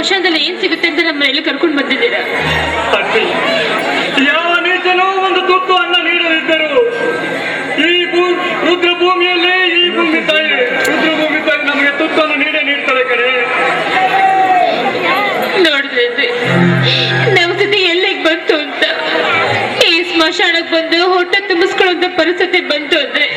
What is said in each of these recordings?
ಸ್ಮಶಾನದಲ್ಲಿ ಏನ್ ಸಿಗುತ್ತೆ ಅಂತ ನಮ್ಮ ಮನೆಯಲ್ಲಿ ಕರ್ಕೊಂಡು ಬಂದಿದ್ದೀರಾ? ಯಾವ ನೀಚನೋ ಒಂದು ತುತ್ತು ಅನ್ನ ನೀಡದಿದ್ದರು ಈ ರುದ್ರಭೂಮಿಯಲ್ಲಿ ಈ ರುದ್ರಭೂಮಿ ತಾಯಿ ನಮಗೆ ತುತ್ತನ್ನು ನೀಡ್ತಾಳೆ ಕಡೆ. ನೋಡಿದ್ರಿ ನಮ್ಮ ಸ್ಥಿತಿ ಎಲ್ಲಿಗೆ ಬಂತು ಅಂತ. ಈ ಸ್ಮಶಾನಕ್ಕೆ ಬಂದು ಹೊಟ್ಟೆ ತುಂಬಿಸ್ಕೊಳ್ಳುವಂತ ಪರಿಸ್ಥಿತಿ ಬಂತು ಅಂದ್ರೆ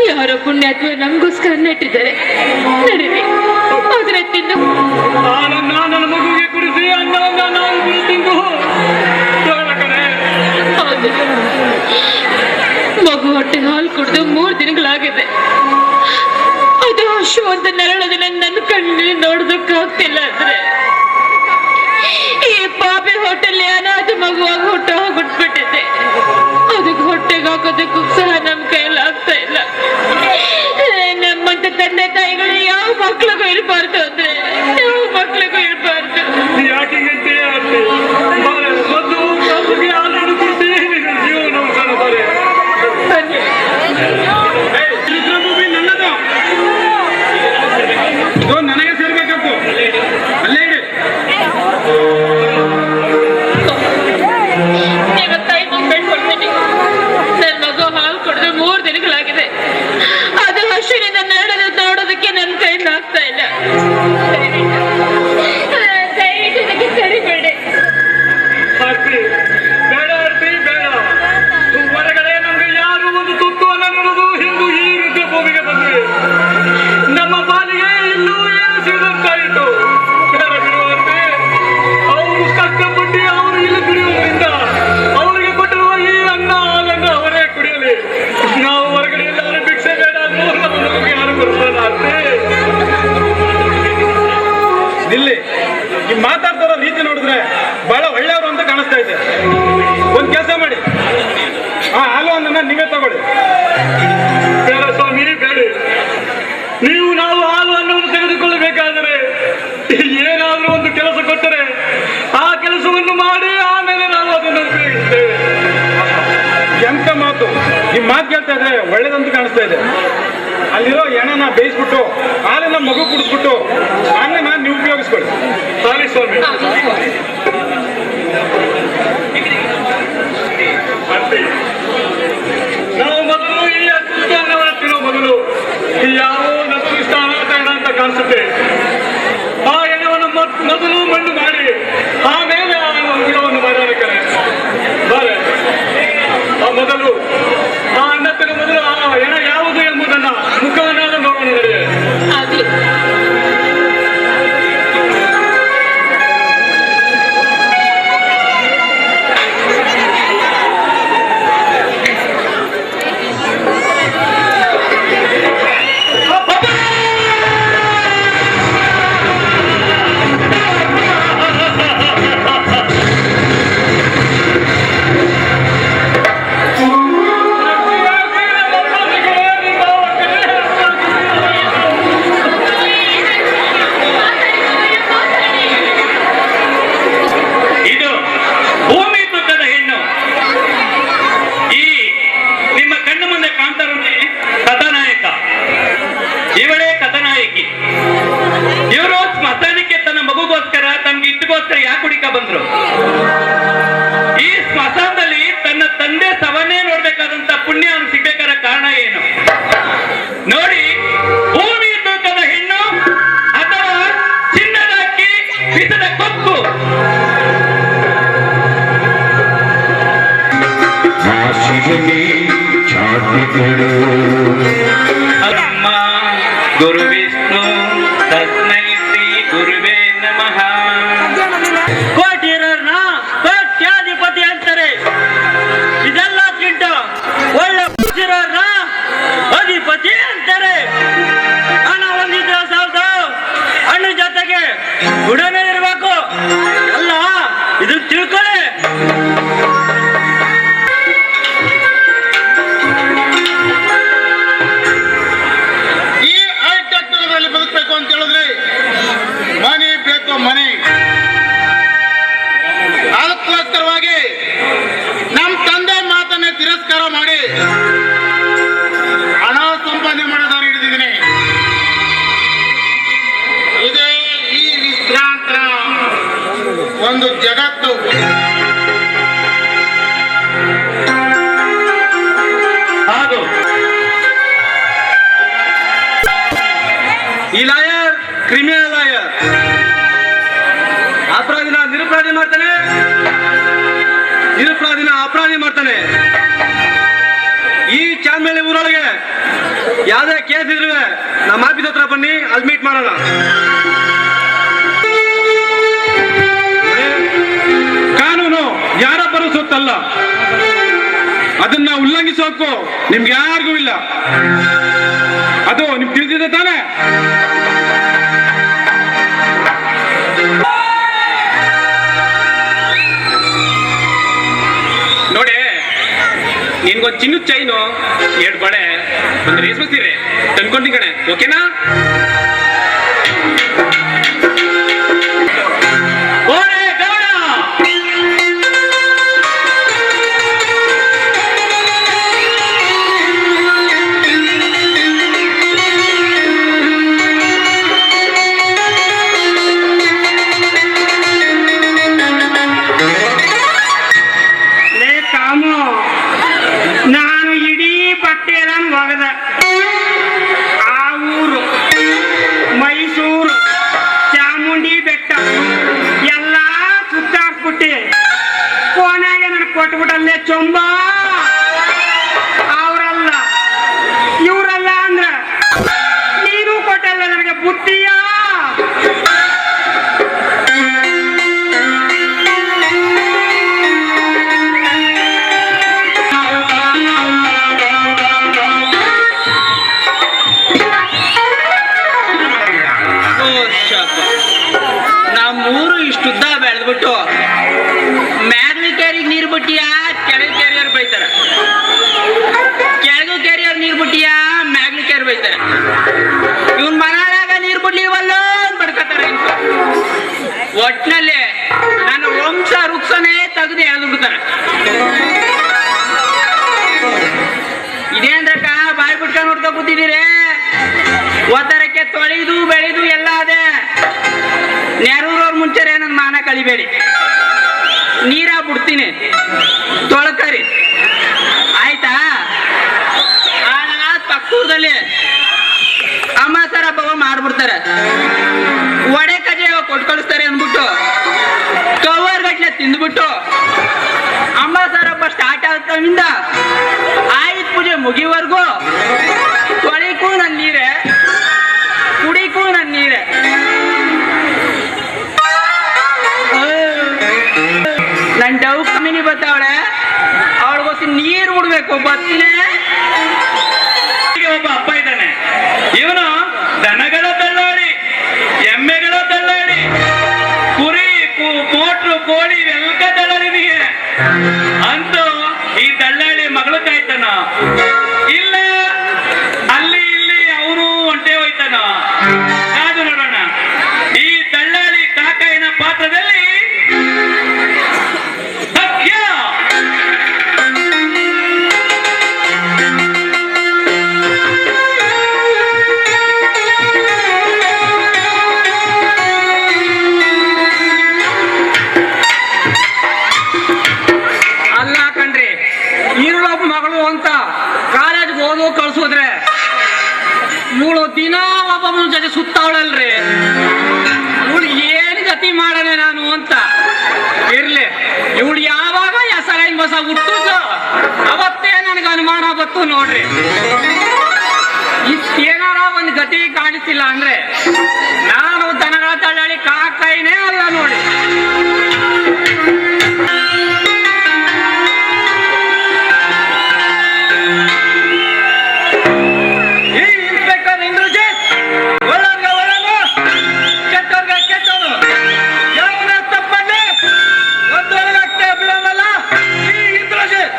ಯಾರೋ ಪುಣ್ಯಾತ್ಮ ನಮಗೋಸ್ಕರ ನೆಟ್ಟಿದ್ದಾರೆ. ನಡೀರಿ ಆದ್ರೆ ತಿನ್ನು. ನನ್ನ ಮಗುವಿಗೆ ಕುಡಿಸಿ ಅನ್ನ ನಾನು ತಿಂದು ಮಗು ಹೊಟ್ಟೆ ಹಾಲು ಕುಡಿದು 3 ದಿನಗಳಾಗಿದೆ. ಅದು ಹಶು ಅಂತ ನರಳೋದನ್ನ ನನ್ನ ಕಣ್ಣಲ್ಲಿ ನೋಡೋದಕ್ಕಾಗ್ತಿಲ್ಲ. ಅಂದ್ರೆ ಈ ಪಾಪಿ ಹೋಟೆಲ್ ಅನಾಥ ಮಗುವಾಗಿ ಹೊಟ್ಟೆ ಹೋಗ್ಬಿಟ್ಬಿಟ್ಟಿದೆ. ಅದಕ್ಕೆ ಹೊಟ್ಟೆಗೆ ಹಾಕೋದಕ್ಕೂ ಸಹ ನಮ್ ಕೈಯಲ್ಲಿ ಆಗ್ತಾ ಇಲ್ಲ. ನಮ್ಮಂತ ತಂದೆ ತಾಯಿಗಳು ಯಾವ ಮಕ್ಳಿಗೂ ಇರಬಾರ್ದು ಅಂದ್ರೆ ಯಾವ ಮಕ್ಳಿಗೂ ಇರಬಾರ್ದು. ಯಾಕೆ ನನಗೆ ಸೇರ್ಬೇಕಂತು ಅಲ್ಲೇ ಇಡಿ. ತಾಯಿ ಬೇಡ್ಕೊಳ್ತೀನಿ. ನನ್ನ ಮಗು ಹಾಲು ಕುಡಿದು 3 ದಿನಗಳಾಗಿದೆ. ಅದು ಹಸುವಿನಿಂದ ನೋಡೋದಕ್ಕೆ ನನ್ನ ಕೈಯಿಂದ ಆಗ್ತಾ ಇಲ್ಲ. ದಯವಿಟ್ಟು ಇದಕ್ಕೆ ತಡಿಬೇಡಿ. ಬೇಡ ಬೇಡ. ಹೊರಗಡೆ ನಮ್ಗೆ ಯಾರು ಒಂದು ತುತ್ತು ಅನ್ನ ನೋಡೋದು ಹಿಂದೂ ಈ ರುದ್ರಭೂಮಿಗೆ ಬಂದ್ವಿ. ನಮ್ಮ ಪಾಲಿಗೆ ಇನ್ನೂ ಏನು ಸಿಗದಂತಾಯಿತು. ಬೇಡ ಬಿಡುವಂತೆ ಅವರು ಕಷ್ಟಪಟ್ಟು ಅವರು ಇಲ್ಲಿ ದುಡಿಯೋದ್ರಿಂದ ಅವರಿಗೆ ಕೊಟ್ಟಿರುವ ಈ ಅನ್ನ ಹಾಲನ್ನು ಅವರೇ ಕುಡಿಯಲಿ. ನಾವು ಹೊರಗಡೆ ಎಲ್ಲರೂ ಭಿಕ್ಷೆ ಬೇಡ ನಮಗೆ ಯಾರು ಬರೋಲ್ಲ ಅಂತೆ. ಇಲ್ಲಿ ಈ ಮಾತಾಡ್ತಾರೋ ರೀತಿ ನೋಡಿದ್ರೆ ಬಹಳ ಒಳ್ಳೆಯವರು ಅಂತ ಕಾಣಿಸ್ತಾ ಇದೆ. ಒಂದು ಕೆಲಸ ಮಾಡಿ, ಆ ಹಾಲು ಒಂದನ್ನ ನೀವೇ ತಗೊಳ್ಳಿ. ಬೇಡ ಸ್ವಾಮಿ ಬೇಡಿ. ನೀವು ನಾವು ಹಾಲು ಅನ್ನೋದು ತೆಗೆದುಕೊಳ್ಳಬೇಕಾದರೆ ಏನಾದರೂ ಒಂದು ಕೆಲಸ ಕೊಟ್ಟರೆ ಆ ಕೆಲಸವನ್ನು ಮಾಡಿ ಆಮೇಲೆ ನಾವು ಅದನ್ನು ಉಪಯೋಗಿಸ್ತೇವೆ. ಎಂತ ಮಾತು! ಈ ಮಾತು ಕೇಳ್ತಾ ಇದ್ರೆ ಒಳ್ಳೇದಂತ ಕಾಣಿಸ್ತಾ ಇದೆ. ಅಲ್ಲಿರೋ ಎಣ್ಣೆನ ಬೇಯಿಸ್ಬಿಟ್ಟು ಹಾಲನ್ನ ಮಗು ಕುಡಿಸ್ಬಿಟ್ಟು ಅನ್ನನ ನೀವು ಉಪಯೋಗಿಸ್ಕೊಳ್ಳಿ. ಸಾರಿ ಸ್ವಾಮಿ. ನಾವು ಮೊದಲು ಈ ಅನ್ನವನ್ನು ತಿನ್ನೋ ಮೊದಲು ಯಾವ ನಮಗೆ ಅನಾಥರಣ ಅಂತ ಕಾಣಿಸುತ್ತೆ. ಆ ಎಣ್ಣವನ್ನು ಮೊದಲು ಮಣ್ಣು ಮಾಡಿ ಆಮೇಲೆ ಆ ಗಿಡವನ್ನು ಮಾಡೋದಕ್ಕೆ ಬಾರೆ. ಮೊದಲು ಆ ಅನ್ನ ತಿನ್ನೋ ಮೊದಲು ಆ ಎಣ ಯಾವುದು ಎಂಬುದನ್ನ ಮುಖವನ್ನಾದ ನೋಡೋಣ. ಯಾಕೆ ಹುಡುಕ ಬಂದ್ರು? ಈ ಸ್ಮಶಾನದಲ್ಲಿ ತನ್ನ ತಂದೆ ಸವನ್ನೇ ನೋಡ್ಬೇಕಾದಂತ ಪುಣ್ಯ ಅವನು ಸಿಗ್ಬೇಕಾದ ಕಾರಣ ಏನು ನೋಡಿ. ಭೂಮಿ ತೂಕದ ಹೆಣ್ಣು ಅಥವಾ ಚಿನ್ನದ ಅಕ್ಕಿ ಬಿಸದ ಕೊಕ್ಕು. ಅಮ್ಮ ಗುರು ವಿಷ್ಣು ತಸ್ಮೈ ಶ್ರೀ ಗುರುವೇ ನಮಃ. ಕೋಟಿರೋರ್ನ ಕೋಟ್ಯಾಧಿಪತಿ ಅಂತಾರೆ. ಇದೆಲ್ಲಕ್ಕಿಂತ ಒಳ್ಳೆ ಇರೋರ್ನ ಅಧಿಪತಿ ಅಂತಾರೆ. ಹಣ ಹೊಂದಿದ್ರೆ ಸಾಲದು, ಹಣ್ಣು ಜೊತೆಗೆ ಗುಡನೇ ಇರಬೇಕು. ಅಲ್ಲ, ಇದು ತಿಳ್ಕೊಳ್ಳಿ. ಈ ಹೈಟೆಕ್ ಬದುಕಬೇಕು ಅಂತ ಹೇಳಿದ್ರೆ ಒಂದು ಜಗತ್ತು. ಹಾಗೂ ಈ ಲಾಯರ್ ಕ್ರಿಮಿನಲ್ ಲಾಯರ್, ಅಪರಾಧಿನ ನಿರಪರಾಧಿ ಮಾಡ್ತಾನೆ, ನಿರಪರಾಧಿನ ಅಪರಾಧಿ ಮಾಡ್ತಾನೆ. ಈ ಚಾಂದ್ಮೇಲೆ ಊರೊಳಗೆ ಯಾವ್ದೇ ಕೇಸ್ ಇದ್ರೆ ನಮ್ಮ ಆಫೀಸ್ ಹತ್ರ ಬನ್ನಿ, ಅಲ್ಲಿ ಮೀಟ್ ಮಾಡೋಣ. ಕಾನೂನು ಯಾರೊಬ್ಬರು ಸೊತ್ತಲ್ಲ, ಅದನ್ನ ಉಲ್ಲಂಘಿಸೋಕು ನಿಮ್ಗೆ ಯಾರಿಗೂ ಇಲ್ಲ. ಅದು ನಿಮ್ಗೆ ತಿಳಿದಿದೆ ತಾನೆ? ನೋಡಿ, ನಿನ್ಗೊಂದು ಚಿನ್ನದ ಚೈನು, 2 ಬಳೆ, ಒಂದು ರೇಷ್ಮೆ ಸೀರೆ ತಂದ್ಕೊಂಡಿ ಕಣೆ, ಓಕೆನಾ? ಓರೇ ಗೌಡ, ಲೇ ಕಾಮು, ನಾನು ಇಡೀ ಬಟ್ಟೆ ಎಲ್ಲ ಒಗದ. ಆ ಊರು ಮೈಸೂರು, ಚಾಮುಂಡಿ ಬೆಟ್ಟ ಎಲ್ಲ ಸುತ್ತಾಕ್ಬಿಟ್ಟಿ ಕೊನೆಗೆ ನನಗೆ ಕೊಟ್ಬಿಟ್ಟಲ್ಲೇ ಚೊಂಬ. ಅವರಲ್ಲ ಇವರಲ್ಲ ಅಂದ್ರ ನೀನು ಕೊಟ್ಟಲ್ಲ ನನಗೆ ಬುತ್ತಿಯ. ನಮ್ಮೂರು ಇಷ್ಟುದ್ದ ಬೆಳೆದ್ಬಿಟ್ಟು ಮ್ಯಾಗ್ಲು ಕೇರಿಗೆ ನೀರು ಬಿಟ್ಟಿಯಾ, ಕೆಳಗೆ ಕೇರಿಯವ್ರು ಬೈತಾರ. ಕೆಳಗು ಕೇರಿಯವ್ರು ನೀರು ಬಿಟ್ಟಿಯಾ, ಮ್ಯಾಗ್ಲು ಕೇರಿ ಬೈತಾರ. ಇವನ್ ಮನಾಳಾಗ ನೀರು ಬಿಡ್ಲಿವಲ್ಲ ಅಂತ ಬಡ್ಕತಾರ. ಒಟ್ನಲ್ಲಿ ನನ್ನ ವಂಶ ವೃಕ್ಷನೇ ತೆಗೆದು ಎಳೆದು ಬಿಡ್ತಾರ. ಇದೇನ್ರಕ್ಕ ಬಾಯಿ ಬಿಟ್ಕೊಂಡು ನೋಡ್ತಾ ಕೂತಿದ್ದೀರಿ? ಒತ್ತರಕ್ಕೆ ತೊಳೆದು ಬೆಳೆದು ಎಲ್ಲ ಅದೇ. ನೆರೂರವ್ರ ಮುಂಚೆ ನನ್ನ ಮಾನ ಕಳಿಬೇಡಿ. ನೀರ ಬಿಡ್ತೀನಿ, ತೊಳಕರಿ ಆಯ್ತಾ? ಪಕ್ಕೂರದಲ್ಲಿ ಅಮಾಸರ ಹಬ್ಬ ಮಾಡ್ಬಿಡ್ತಾರೆ. ಒಡೆ ಕಜೆ ಕೊಟ್ಟು ಕಳಿಸ್ತಾರೆ ಅಂದ್ಬಿಟ್ಟು ಕವರ್ ಗಟ್ಲೆ ತಿಂದ್ಬಿಟ್ಟು ಅಮಾಸರ ಹಬ್ಬ ಸ್ಟಾರ್ಟ್ ಆಗ್ತಾವಿಂದ ಆಯುಧ ಪೂಜೆ ಮುಗಿವರೆಗೂ ತೊಳಿಕೂ ನನ್ನ ನೀರೇ, ಕುಡಿಕೂ ನನ್ನ ನೀರೇ. ನನ್ ಡವ್ ಕಮ್ಮಿನಿ ಬರ್ತಾವಳೆ, ಅವಳಿಗೋಸಿ ನೀರು ಬಿಡ್ಬೇಕು. ಬರ್ತೀನಿ. ಒಬ್ಬ ಅಪ್ಪ ಇದ್ದಾನೆ, ಇವನು ದನಗಳ ದಳ್ಳಾಳಿ, ಎಮ್ಮೆಗಳ ದಳ್ಳಾಳಿ, ಕುರಿ, ಮೋಟ್ರು, ಕೋಳಿ ಇವೆಲ್ಲ ದಳ್ಳಾಳಿನಿಗೆ. ಅಂತೂ ಈ ದಳ್ಳಾಳಿ ಮಗಳು ಕಾಯ್ತಾನ, ಇಲ್ಲ ಅಲ್ಲಿ ಇಲ್ಲಿ ಅವನು ಒಂಟೆ ಹೋಯ್ತಾನ. ಕಾದು ನೋಡೋಣ ಈ ದಳ್ಳಾಳಿ ಕಾಕಾಯಿನ ಪಾತ್ರದಲ್ಲಿ ಸತ್ಯ. ಅಲ್ಲ ಕಣ್ರಿ, ಈರುಳೊಬ್ಬ ಮಗಳು ಅಂತ ಕಾಲೇಜ್ಗೆ ಓದು ಕಳ್ಸೋದ್ರೆ ಇವಳು ದಿನ ಒಬ್ಬನ ಜೊತೆ ಸುತ್ತಾವಳಲ್ರಿ. ಇವಳು ಏನು ಗತಿ ಮಾಡೋಣ ನಾನು ಅಂತ. ಇರ್ಲಿ, ಇವಳು ಯಾವಾಗ ಹೆಸರೈನ್ ಬಸ ಹುಟ್ಟುದು ಅವತ್ತೇ ನನಗೆ ಅನುಮಾನ ಬತ್ತು ನೋಡ್ರಿ. ಇಷ್ಟೇನಾರ ಒಂದು ಗತಿ ಕಾಣಿಸ್ತಿಲ್ಲ ಅಂದ್ರೆ ನಾನು ದನಗಳ ದಳ್ಳಾಳಿ ಕಾಕಾಯಿನೇ ಅಲ್ಲ ನೋಡಿ. ಇನ್ಸ್ಪೆಕ್ಟರ್ ಇಂದ್ರಜಿತ್, ಒಳಗ ಒಳಗ, ಕೆಟ್ಟವ್ರಿಗೆ ಕೆಟ್ಟವನು, ಯಾವನ ತಪ್ಪಲ್ಲಿ ಒಂದೊಳಗಕ್ಕೆ ಬಿಡೋನಲ್ಲ ಈ ಇಂದ್ರಜಿತ್.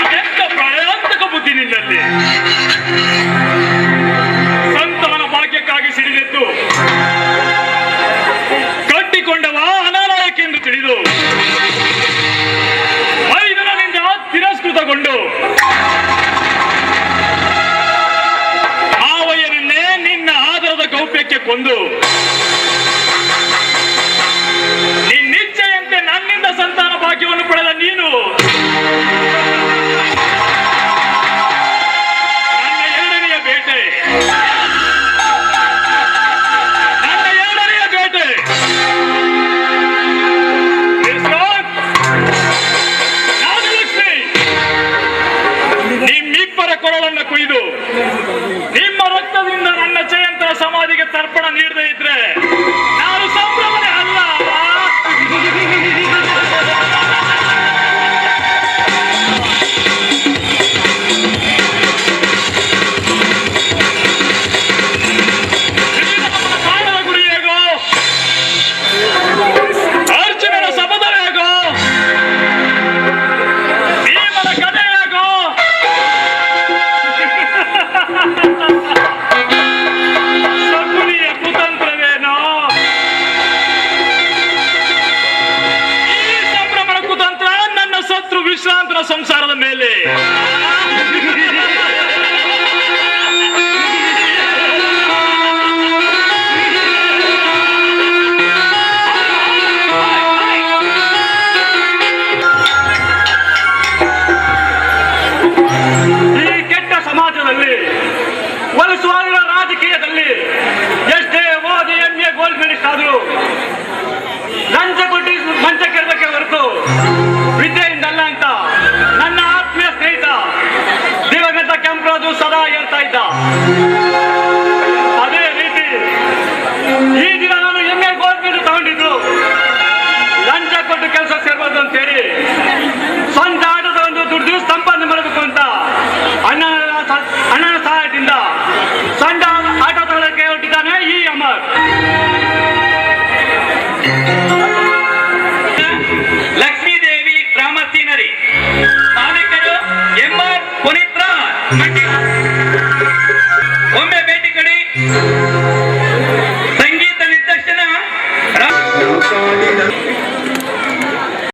ಅದೆಂತ ಪ್ರಳಯಾಂತಕ ಬುದ್ಧಿ ನಿನ್ನಲ್ಲಿ. ಸಂತಾನ ಭಾಗ್ಯಕ್ಕಾಗಿ ಸಿಡಿದೆದ್ದು ಕಟ್ಟಿಕೊಂಡವ ಅನಾಲಯಕ್ಕೆ ಎಂದು ತಿಳಿದು ಐದರನಿಂದ ತಿರಸ್ಕೃತಗೊಂಡು ಆವಯ್ಯನನ್ನೇ ನಿನ್ನ ಆದರದ ಗೌಪ್ಯಕ್ಕೆ ಕೊಂದು ನಿನ್ನಿಚ್ಛೆಯಂತೆ ನನ್ನಿಂದ ಸಂತಾನ ಭಾಗ್ಯವನ್ನು ಪಡೆದ ನೀನು ನನ್ನ ಎರಡನೆಯ ಬೇಟೆ ನಾಗಲಕ್ಷ್ಮಿ, ನಿಮ್ಮಿಬ್ಬರ ಕೊರಳನ್ನು ಕೊಯ್ದು ನಿಮ್ಮ ರಕ್ತದಿಂದ ನನ್ನ ಜಯಂತರ ಸಮಾಧಿಗೆ ತರ್ಪಣ ನೀಡದೇ ಇದ್ರೆ ನಾನು ಸಂಭ್ರಮನೆ ಅಲ್ಲ. ಕಾಣದ ಗುರಿ ಹೇಗೋ, ಅರ್ಜುನನ ಶಪಥ ಹೇಗೋ, ಭೀಮನ ಕಥೆ ಹೇಗೋ, ಶಕುನಿಯ ಕುತಂತ್ರವೇನೋ, ಈ ಸಂಭ್ರಮಣ ಕುತಂತ್ರ ನನ್ನ ಶತ್ರು ವಿಶ್ರಾಂತನ ಸಂಸಾರದ ಮೇಲೆ. ಈ ಕೆಟ್ಟ ಸಮಾಜದಲ್ಲಿ ವಲಸುವಾಗಿರೋ ರಾಜಕೀಯದಲ್ಲಿ ಎಷ್ಟೇ ಓದಿ MA ಗೋಲ್ಡ್ ಮೆಡಲಿಸ್ಟ್ ಆದರೂ ಲಂಚ ಕೊಟ್ಟು ಮಂಚ ಕೆಡದಕ್ಕೆ ಹೊರತು ವಿದ್ಯೆಯಿಂದಲ್ಲ ಅಂತ ನನ್ನ ಆತ್ಮೀಯ ಸ್ನೇಹಿತ ದಿವಂಗತ ಕೆಂಪರಾಜು ಸದಾ ಹೇಳ್ತಾ ಇದ್ದ.